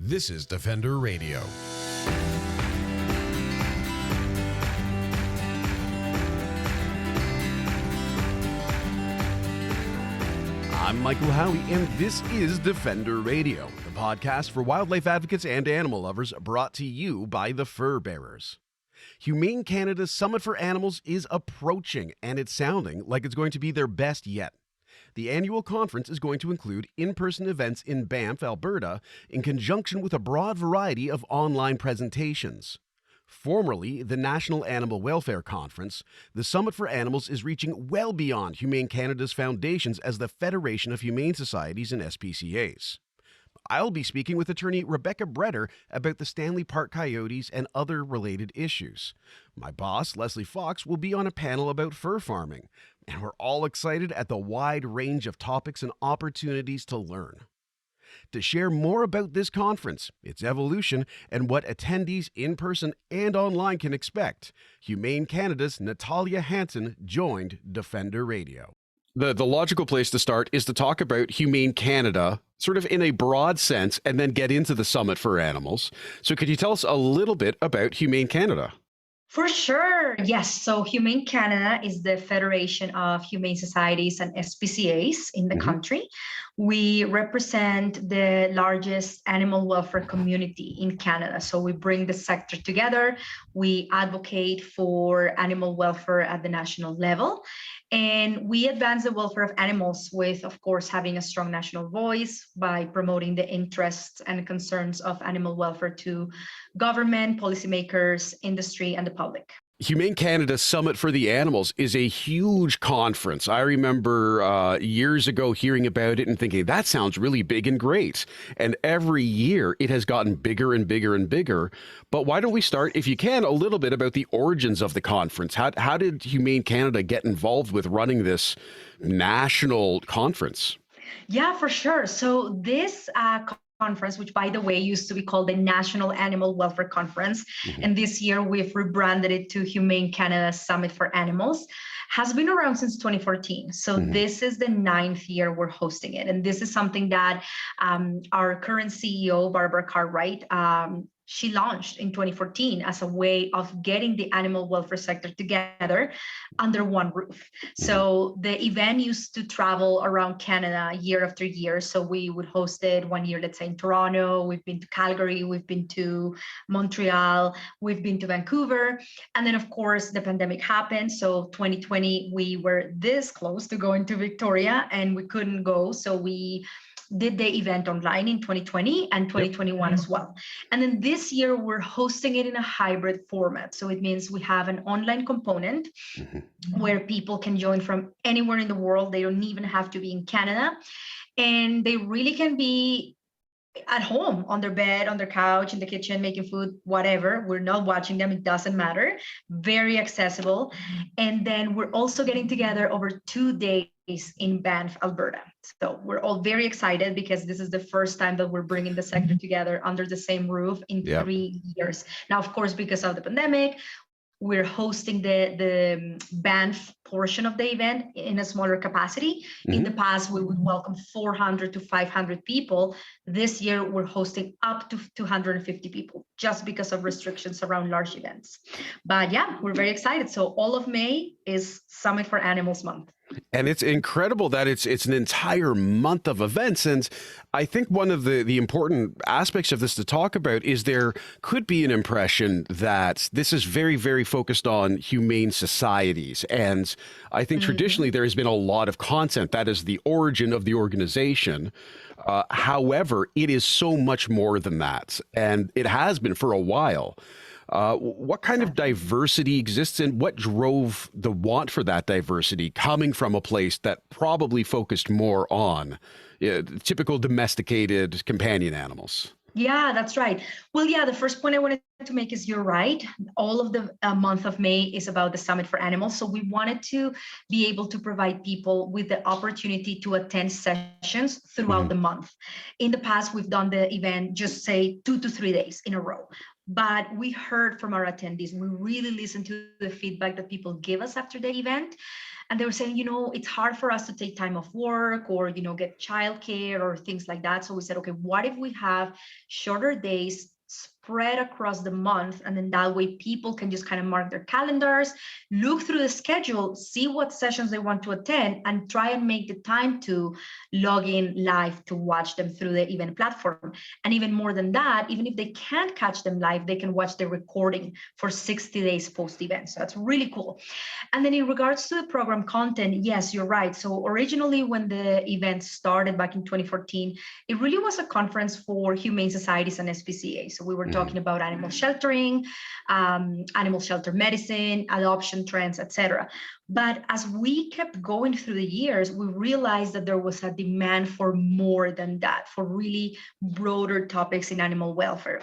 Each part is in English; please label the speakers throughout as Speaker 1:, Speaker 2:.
Speaker 1: This is Defender Radio. I'm Michael Howie, and this is Defender Radio, the podcast for wildlife advocates and animal lovers, brought to you by the Furbearers. Humane Canada Summit for Animals is approaching, and it's sounding like it's going to be their best yet. The annual conference is going to include in-person events in Banff, Alberta, in conjunction with a broad variety of online presentations. Formerly the National Animal Welfare Conference, the Summit for Animals is reaching well beyond Humane Canada's foundations as the Federation of Humane Societies and SPCAs. I'll be speaking with attorney Rebeka Breder about the Stanley Park coyotes and other related issues. My boss, Lesley Fox, will be on a panel about fur farming, and we're all excited at the wide range of topics and opportunities to learn. To share more about this conference, its evolution, and what attendees in person and online can expect, Humane Canada's Natalia Hanson joined Defender Radio. The logical place to start is to talk about Humane Canada, sort of in a broad sense, and then get into the Summit for Animals. So could you tell us a little bit about Humane Canada?
Speaker 2: For sure. Yes. So Humane Canada is the Federation of Humane Societies and SPCAs in the country. We represent the largest animal welfare community in Canada. So we bring the sector together. We advocate for animal welfare at the national level. And we advance the welfare of animals with, of course, having a strong national voice by promoting the interests and concerns of animal welfare to government, policymakers, industry, and the public.
Speaker 1: Humane Canada Summit for the Animals is a huge conference. I remember years ago hearing about it and thinking, that sounds really big and great. And every year it has gotten bigger and bigger and bigger. But why don't we start, if you can, a little bit about the origins of the conference? How did Humane Canada get involved with running this national conference?
Speaker 2: Yeah, for sure. So this conference, which by the way used to be called the National Animal Welfare Conference, and this year we've rebranded it to Humane Canada Summit for Animals, has been around since 2014. So this is the 9th year we're hosting it. And this is something that our current CEO, Barbara Cartwright, she launched in 2014 as a way of getting the animal welfare sector together under one roof. So the event used to travel around Canada year after year. So we would host it one year, let's say in Toronto, we've been to Calgary, we've been to Montreal, we've been to Vancouver. And then of course the pandemic happened. So 2020, we were this close to going to Victoria and we couldn't go. So we did the event online in 2020 and 2021 as well. And then this year, we're hosting it in a hybrid format. So it means we have an online component where people can join from anywhere in the world. They don't even have to be in Canada. And they really can be at home, on their bed, on their couch, in the kitchen, making food, whatever. We're not watching them. It doesn't matter. Very accessible. And then we're also getting together over 2 days in Banff, Alberta. So we're all very excited because this is the first time that we're bringing the sector together under the same roof in 3 years. Now, of course, because of the pandemic, we're hosting the Banff portion of the event in a smaller capacity. In the past, we would welcome 400 to 500 people. This year, we're hosting up to 250 people just because of restrictions around large events. But yeah, we're very excited. So all of May is Summit for Animals Month.
Speaker 1: And it's incredible that it's an entire month of events. And I think one of the important aspects of this to talk about is there could be an impression that this is very, very focused on humane societies. And I think traditionally there has been a lot of content that is the origin of the organization. However, it is so much more than that. And it has been for a while. What kind of diversity exists and what drove the want for that diversity coming from a place that probably focused more on typical domesticated companion animals?
Speaker 2: Yeah, that's right. Well, yeah, the first point I wanted to make is you're right. All of the month of May is about the Summit for Animals. So we wanted to be able to provide people with the opportunity to attend sessions throughout the month. In the past, we've done the event just say 2 to 3 days in a row. But we heard from our attendees, we really listened to the feedback that people give us after the event. And they were saying, it's hard for us to take time off work or, get childcare or things like that. So we said, okay, what if we have shorter days spread across the month, and then that way people can just kind of mark their calendars, look through the schedule, see what sessions they want to attend, and try and make the time to log in live to watch them through the event platform. And even more than that, even if they can't catch them live, they can watch the recording for 60 days post-event. So that's really cool. And then in regards to the program content, yes, you're right. So originally when the event started back in 2014, it really was a conference for humane societies and SPCAs. So we were talking about animal sheltering, animal shelter medicine, adoption trends, etc. But as we kept going through the years, we realized that there was a demand for more than that, for really broader topics in animal welfare.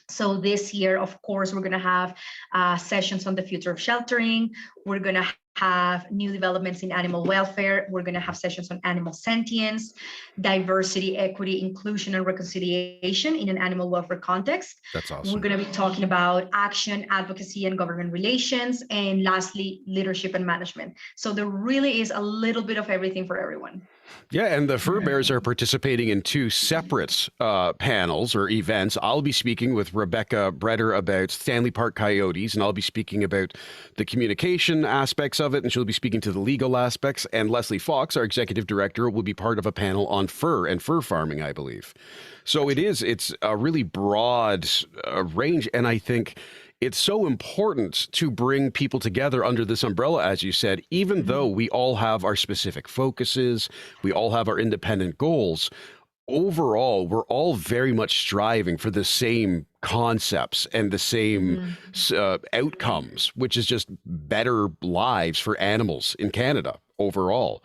Speaker 2: So this year, of course, we're going to have sessions on the future of sheltering. We're going to have new developments in animal welfare. We're going to have sessions on animal sentience, diversity, equity, inclusion, and reconciliation in an animal welfare context.
Speaker 1: That's awesome.
Speaker 2: We're going to be talking about action, advocacy, and government relations. And lastly, leadership and management. So there really is a little bit of everything for everyone.
Speaker 1: Yeah, and the Furbearers are participating in two separate panels or events. I'll be speaking with Rebeka Breder about Stanley Park coyotes, and I'll be speaking about the communication aspects of it, and she'll be speaking to the legal aspects. And Lesley Fox, our executive director, will be part of a panel on fur and fur farming, I believe. So it's a really broad range, and I think it's so important to bring people together under this umbrella, as you said, even though we all have our specific focuses, we all have our independent goals. Overall, we're all very much striving for the same concepts and the same outcomes, which is just better lives for animals in Canada overall.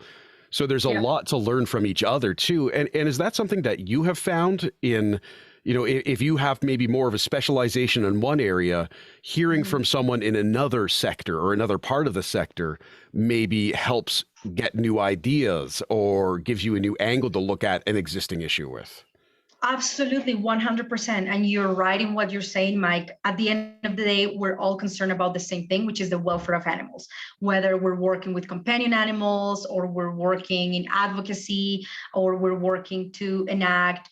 Speaker 1: So there's a lot to learn from each other too. And is that something that you have found in, if you have maybe more of a specialization in one area, hearing from someone in another sector or another part of the sector maybe helps get new ideas or gives you a new angle to look at an existing issue with?
Speaker 2: Absolutely, 100%. And you're right in what you're saying, Mike. At the end of the day, we're all concerned about the same thing, which is the welfare of animals. Whether we're working with companion animals, or we're working in advocacy, or we're working to enact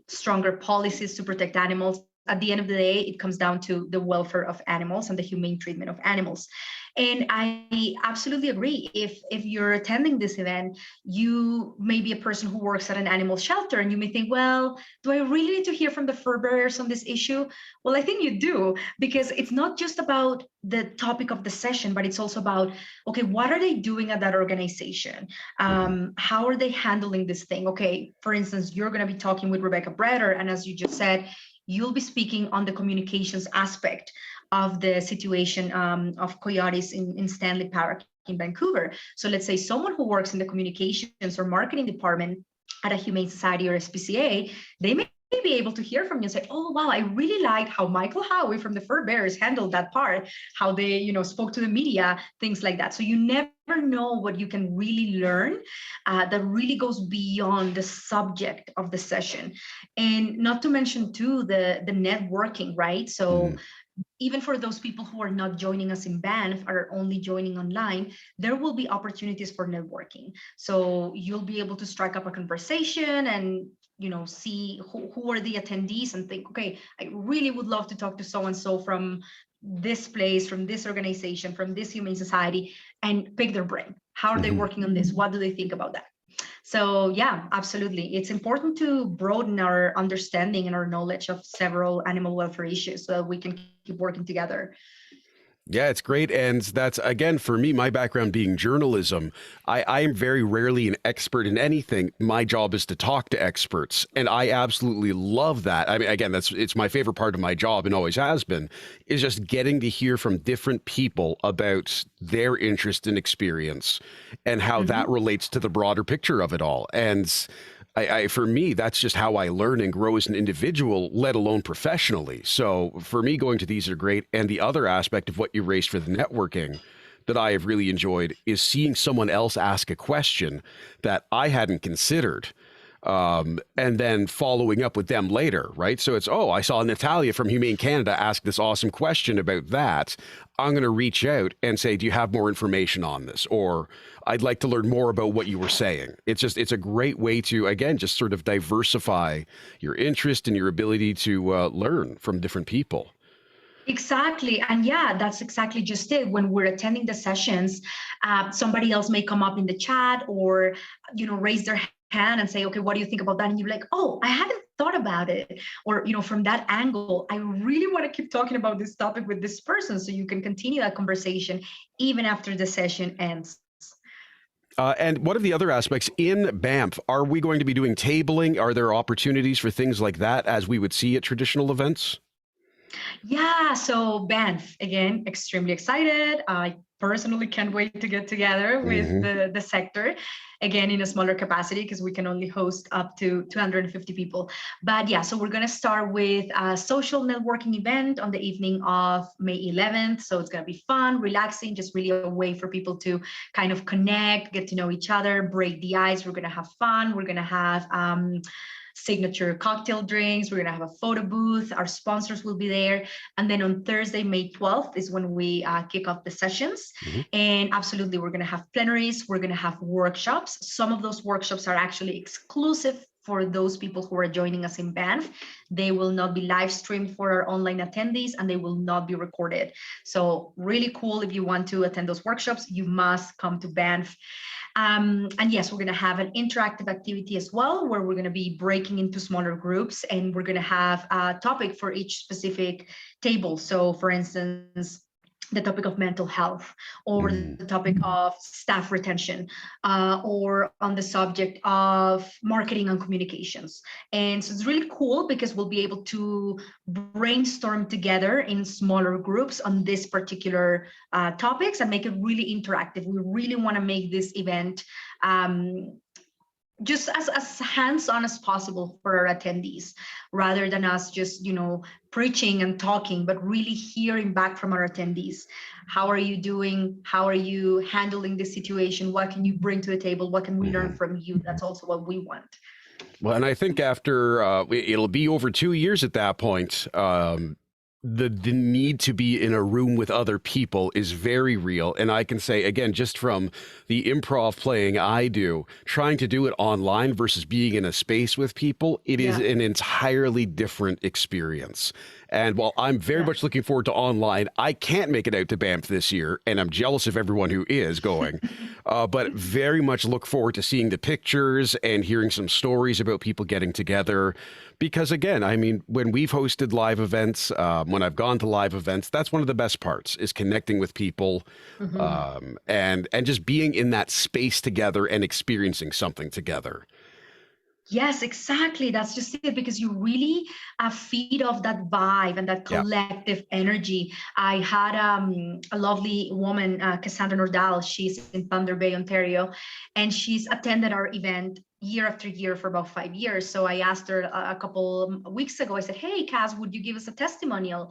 Speaker 2: stronger policies to protect animals. At the end of the day, it comes down to the welfare of animals and the humane treatment of animals. And I absolutely agree. If you're attending this event, you may be a person who works at an animal shelter, and you may think, well, do I really need to hear from the Furbearers on this issue? Well, I think you do, because it's not just about the topic of the session, but it's also about, okay, what are they doing at that organization? How are they handling this thing? Okay, for instance, you're going to be talking with Rebeka Breder, and as you just said, you'll be speaking on the communications aspect of the situation of coyotes in Stanley Park in Vancouver. So let's say someone who works in the communications or marketing department at a humane society or SPCA, they may be able to hear from you and say, oh, wow, I really like how Michael Howie from the Furbearers handled that part, how they, spoke to the media, things like that. So you never know what you can really learn that really goes beyond the subject of the session. And not to mention too, the networking, right? So even for those people who are not joining us in Banff, are only joining online, there will be opportunities for networking. So you'll be able to strike up a conversation and see who are the attendees and think, okay, I really would love to talk to so-and-so from this place, from this organization, from this humane society, and pick their brain. How are they working on this? What do they think about that? So yeah, absolutely. It's important to broaden our understanding and our knowledge of several animal welfare issues so that we can keep working together.
Speaker 1: Yeah, it's great. And that's, again, for me, my background being journalism, I am very rarely an expert in anything. My job is to talk to experts. And I absolutely love that. I mean, again, it's my favorite part of my job and always has been, is just getting to hear from different people about their interest and experience and how that relates to the broader picture of it all. And for me, that's just how I learn and grow as an individual, let alone professionally. So for me, going to these are great. And the other aspect of what you raised for the networking that I have really enjoyed is seeing someone else ask a question that I hadn't considered. and then following up with them later, right? So it's, oh, I saw Natalia from Humane Canada ask this awesome question about that. I'm going to reach out and say, do you have more information on this? Or I'd like to learn more about what you were saying. It's a great way to, again, just sort of diversify your interest and your ability to learn from different people.
Speaker 2: Exactly. And yeah, that's exactly just it. When we're attending the sessions, somebody else may come up in the chat or, raise their hand and say, okay, what do you think about that? And you're like, oh, I hadn't thought about it. Or, from that angle, I really want to keep talking about this topic with this person. So you can continue that conversation even after the session ends.
Speaker 1: And what are the other aspects in Banff? Are we going to be doing tabling? Are there opportunities for things like that as we would see at traditional events?
Speaker 2: Yeah, so Banff, again, extremely excited. I personally can't wait to get together with the sector, again, in a smaller capacity because we can only host up to 250 people. But yeah, so we're going to start with a social networking event on the evening of May 11th. So it's going to be fun, relaxing, just really a way for people to kind of connect, get to know each other, break the ice. We're going to have fun. We're going to have signature cocktail drinks. We're going to have a photo booth. Our sponsors will be there. And then on Thursday, May 12th is when we kick off the sessions. And absolutely, we're going to have plenaries. We're going to have workshops. Some of those workshops are actually exclusive for those people who are joining us in Banff. They will not be live streamed for our online attendees and they will not be recorded. So really cool. If you want to attend those workshops, you must come to Banff. And yes, we're going to have an interactive activity as well, where we're going to be breaking into smaller groups and we're going to have a topic for each specific table. So for instance, the topic of mental health, or the topic of staff retention, or on the subject of marketing and communications. And so it's really cool because we'll be able to brainstorm together in smaller groups on this particular topics and make it really interactive. We really want to make this event just as hands-on as possible for our attendees, rather than us just, preaching and talking, but really hearing back from our attendees. How are you doing? How are you handling this situation? What can you bring to the table? What can we learn from you? That's also what we want.
Speaker 1: Well, and I think after it'll be over 2 years at that point, the need to be in a room with other people is very real. And I can say, again, just from the improv playing I do, trying to do it online versus being in a space with people, it is an entirely different experience. And while I'm very much looking forward to online, I can't make it out to Banff this year, and I'm jealous of everyone who is going, but very much look forward to seeing the pictures and hearing some stories about people getting together. Because again, I mean, when we've hosted live events, when I've gone to live events, that's one of the best parts, is connecting with people and just being in that space together and experiencing something together.
Speaker 2: Yes, exactly. That's just it, because you really feed off that vibe and that collective energy. I had a lovely woman, Cassandra Nordal. She's in Thunder Bay, Ontario, and she's attended our event year after year for about 5 years. So I asked her a couple weeks ago, I said, hey, Cass, would you give us a testimonial,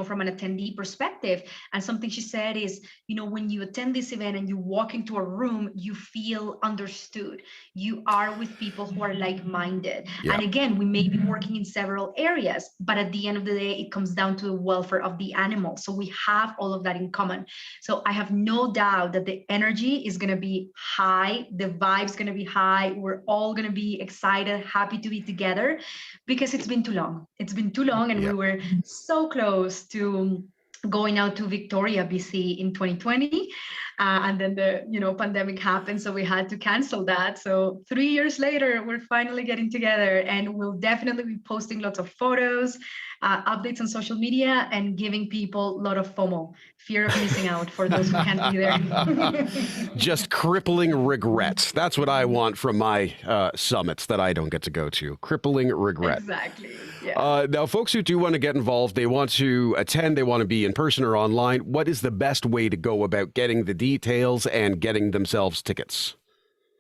Speaker 2: from an attendee perspective? And something she said is, when you attend this event and you walk into a room, you feel understood. You are with people who are like-minded. Yeah. And again, we may be working in several areas, but at the end of the day, it comes down to the welfare of the animal. So we have all of that in common. So I have no doubt that the energy is going to be high. The vibe's going to be high. We're all going to be excited, happy to be together, because it's been too long. It's been too long, and we were so close to going out to Victoria, BC in 2020. And then the pandemic happened, so we had to cancel that. So 3 years later, we're finally getting together, and we'll definitely be posting lots of photos, updates on social media, and giving people a lot of FOMO, fear of missing out, for those who can't be there.
Speaker 1: Just crippling regrets. That's what I want from my summits that I don't get to go to. Crippling regret.
Speaker 2: Exactly. Yeah.
Speaker 1: Now, folks who do want to get involved, they want to attend, they want to be in person or online. What is the best way to go about getting the details and getting themselves tickets?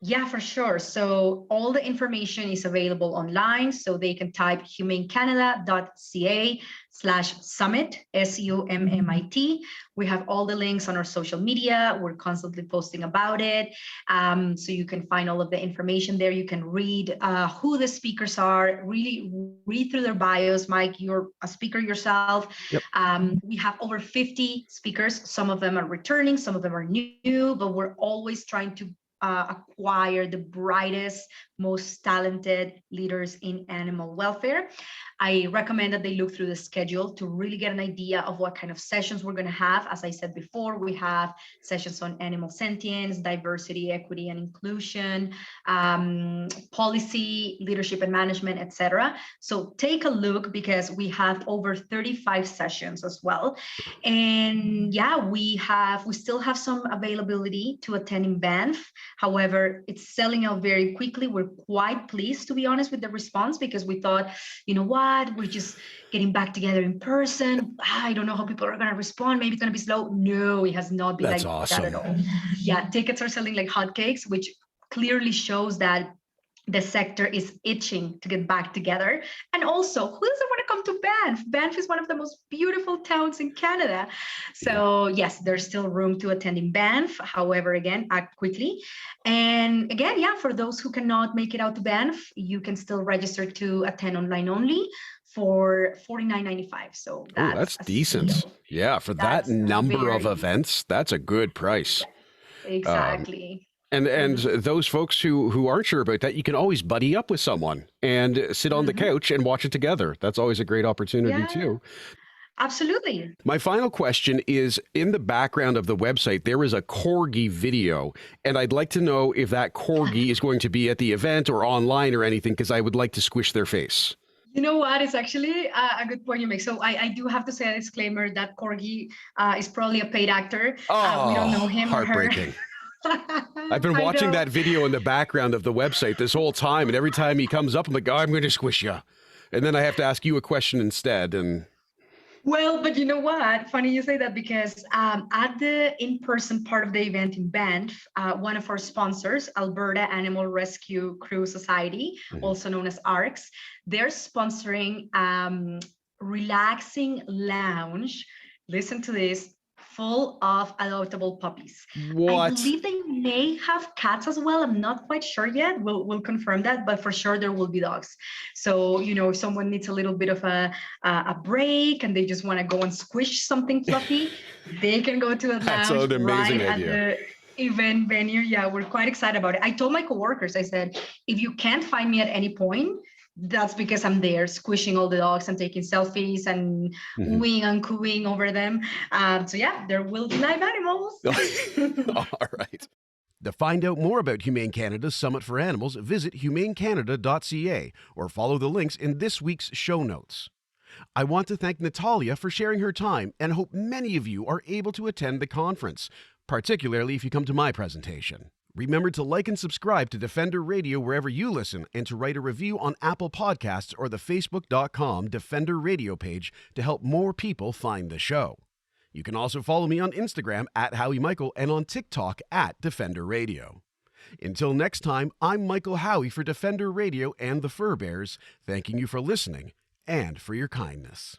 Speaker 2: Yeah, for sure. So all the information is available online. So they can type humanecanada.ca/summit, SUMMIT. We have all the links on our social media. We're constantly posting about it. So you can find all of the information there. You can read who the speakers are, really read through their bios. Mike, you're a speaker yourself.
Speaker 1: Yep.
Speaker 2: We have over 50 speakers. Some of them are returning, some of them are new, but we're always trying to acquire the brightest, most talented leaders in animal welfare. I recommend that they look through the schedule to really get an idea of what kind of sessions we're going to have. As I said before, we have sessions on animal sentience, diversity, equity, and inclusion, policy, leadership and management, etc. So take a look because we have over 35 sessions as well. And yeah, we still have some availability to attend in Banff. However, it's selling out very quickly. We're quite pleased, to be honest, with the response because we thought, you know what, we're just getting back together in person. I don't know how people are going to respond. Maybe it's going to be slow. No, it has not been
Speaker 1: That's
Speaker 2: like
Speaker 1: awesome.
Speaker 2: that at all. Yeah, tickets are selling like hotcakes, which clearly shows that the sector is itching to get back together. And also, who doesn't want to come to Banff? Banff is one of the most beautiful towns in Canada. So yes, there's still room to attend in Banff. However, again, act quickly. And again, yeah, for those who cannot make it out to Banff, you can still register to attend online only for $49.95. So
Speaker 1: that's decent.
Speaker 2: steal.
Speaker 1: Yeah, for
Speaker 2: That's
Speaker 1: that number of
Speaker 2: very-
Speaker 1: events, that's a good price.
Speaker 2: Exactly.
Speaker 1: And those folks who aren't sure about that, you can always buddy up with someone and sit on the couch and watch it together. That's always a great opportunity too.
Speaker 2: Absolutely.
Speaker 1: My final question is, in the background of the website, there is a corgi video, and I'd like to know if that corgi is going to be at the event or online or anything, because I would like to squish their face.
Speaker 2: You know what? It's actually a good point you make. So I do have to say a disclaimer that corgi is probably a paid actor. We don't know him or her.
Speaker 1: Heartbreaking. I've been watching that video in the background of the website this whole time, and every time he comes up, I'm like, oh, I'm going to squish you. And then I have to ask you a question instead. And
Speaker 2: well, but you know what? Funny you say that because at the in-person part of the event in Banff, one of our sponsors, Alberta Animal Rescue Crew Society, also known as ARCS, they're sponsoring relaxing lounge. Listen to this. Full of adoptable puppies.
Speaker 1: What?
Speaker 2: I believe they may have cats as well. I'm not quite sure yet. We'll confirm that, but for sure there will be dogs. So, you know, if someone needs a little bit of a break and they just want to go and squish something fluffy, they can go to a
Speaker 1: That's
Speaker 2: lounge
Speaker 1: an amazing
Speaker 2: right
Speaker 1: idea.
Speaker 2: at the event venue. Yeah, we're quite excited about it. I told my coworkers, I said, if you can't find me at any point, that's because I'm there squishing all the dogs and taking selfies and wooing and cooing over them. So yeah, there will be live animals.
Speaker 1: All right. To find out more about Humane Canada's Summit for Animals, visit humanecanada.ca or follow the links in this week's show notes. I want to thank Natalia for sharing her time and hope many of you are able to attend the conference, particularly if you come to my presentation. Remember to like and subscribe to Defender Radio wherever you listen and to write a review on Apple Podcasts or the facebook.com Defender Radio page to help more people find the show. You can also follow me on Instagram at Howie Michael and on TikTok at Defender Radio. Until next time, I'm Michael Howie for Defender Radio and the Furbearers, thanking you for listening and for your kindness.